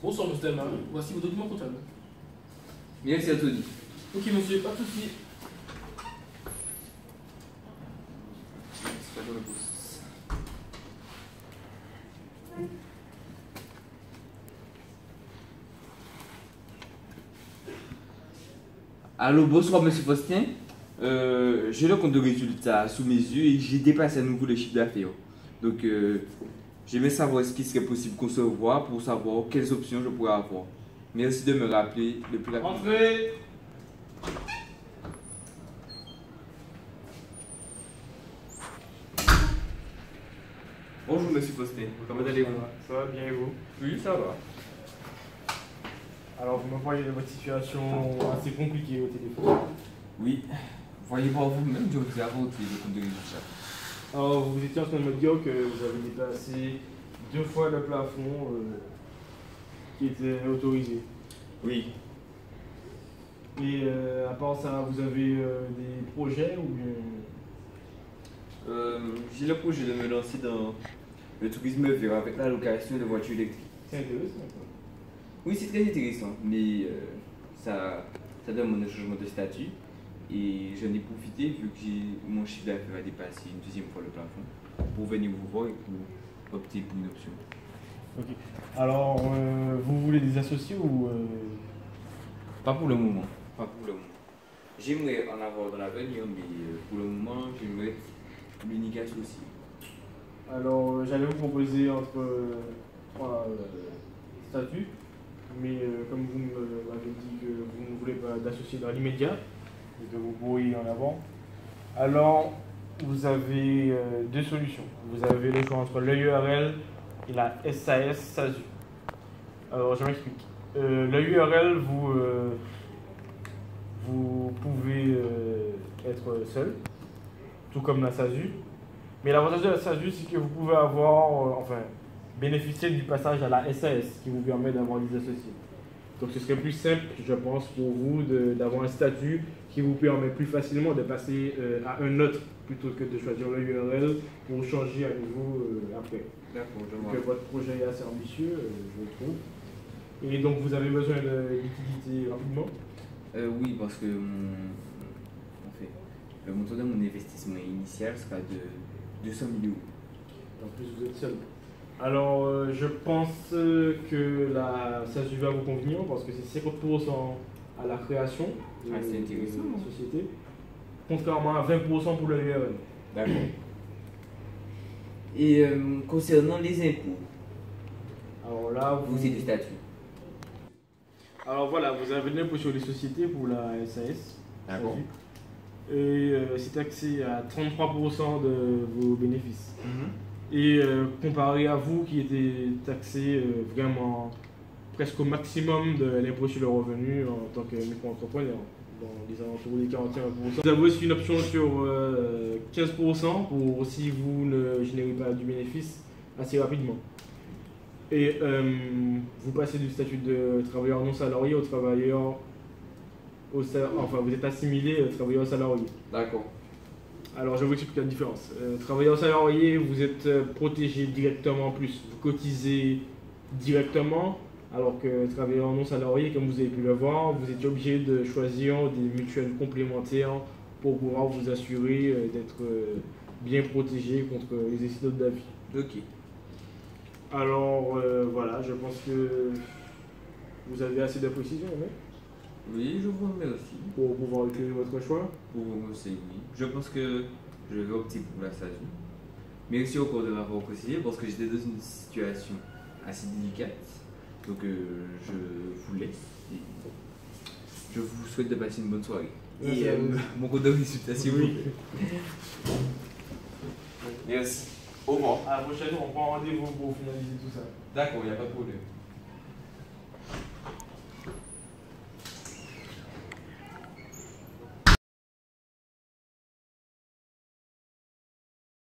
Bonsoir, monsieur Delma. Voici vos documents comptables. Merci Anthony. Ok, monsieur, pas de souci. C'est pas dans le boss. Allô, bonsoir monsieur Faustin. J'ai le compte de résultats sous mes yeux et j'ai dépassé à nouveau le chiffre d'affaires. Donc, j'aimerais savoir ce qui serait possible qu'on se voit pour savoir quelles options je pourrais avoir. Merci de me rappeler le plus rapidement. Entrez. Bonjour monsieur Faustin, comment allez-vous? Ça va bien et vous? Oui, ça va. Alors vous me voyez de votre situation assez compliquée au téléphone. Oui, voyez voir vous-même, je vous ai inventé le compte de résultats. Alors vous étiez en train de me dire que vous avez dépassé 2 fois le plafond qui était autorisé. Oui. Et à part ça, vous avez des projets ou bien... J'ai le projet de me lancer dans le tourisme vert avec la location de voitures électriques. C'est intéressant quoi. Oui, c'est très intéressant, mais ça demande un changement de statut et j'en ai profité vu que mon chiffre d'affaires a dépassé une deuxième fois le plafond pour venir vous voir et pour opter pour une option. Ok. Alors vous voulez des associés ou... Pas pour le moment, pas pour le moment. J'aimerais en avoir dans l'avenir, mais pour le moment, j'aimerais être l'unique associé. Alors j'allais vous proposer entre 3 statuts, mais comme vous m'avez dit que vous ne voulez pas d'associés dans l'immédiat, et que vous pourriez en avoir, alors vous avez 2 solutions. Vous avez le choix entre l'EURL et la SAS SASU. Alors je m'explique. L'EURL, vous pouvez être seul, tout comme la SASU. Mais l'avantage de la SASU, c'est que vous pouvez avoir, bénéficier du passage à la SAS qui vous permet d'avoir des associés. Donc ce serait plus simple, je pense, pour vous d'avoir un statut qui vous permet plus facilement de passer à un autre plutôt que de choisir le URL pour changer à nouveau après. D'accord, je Donc vois. votre projet est assez ambitieux, je le trouve. Et donc vous avez besoin de liquidité rapidement. Oui, parce que le montant de mon investissement initial sera de 200 000 €. En plus vous êtes seul. Alors je pense que la SASU va vous convenir parce que c'est 50% à la création de, c'est intéressant, de la société, contrairement à 20% pour le URL. D'accord. Et concernant les impôts, Alors là, vous êtes des statuts. Alors voilà, vous avez l'impôt sur les sociétés pour la SAS. D'accord. Et c'est taxé à 33% de vos bénéfices. Et comparé à vous qui étiez taxé vraiment presque au maximum de l'impôt sur le revenu en tant que micro-entrepreneur, dans les alentours des 41%. Vous avez aussi une option sur 15% pour si vous ne générez pas du bénéfice assez rapidement. Et vous passez du statut de travailleur non salarié au travailleur vous êtes assimilé travailleur salarié. D'accord. Alors je vous explique la différence. Travailleur salarié, vous êtes protégé directement en plus. Vous cotisez directement, alors que travailleur non salarié, comme vous avez pu le voir, vous étiez obligé de choisir des mutuelles complémentaires pour pouvoir vous assurer d'être bien protégé contre les accidents de la vie. Ok. Alors voilà, je pense que vous avez assez de précision, non? Oui, je vous remercie Pour pouvoir éclairer votre choix. pour vos conseils. Oui. Je pense que je vais opter pour la SASU. Merci encore de m'avoir précisé parce que j'étais dans une situation assez délicate. Donc je vous laisse et je vous souhaite de passer une bonne soirée. Merci Et à vous. mon code de résultat, s'il vous Oui. plaît. Merci. Au revoir. À la prochaine, on prend rendez-vous pour finaliser tout ça. D'accord, il n'y a pas de problème.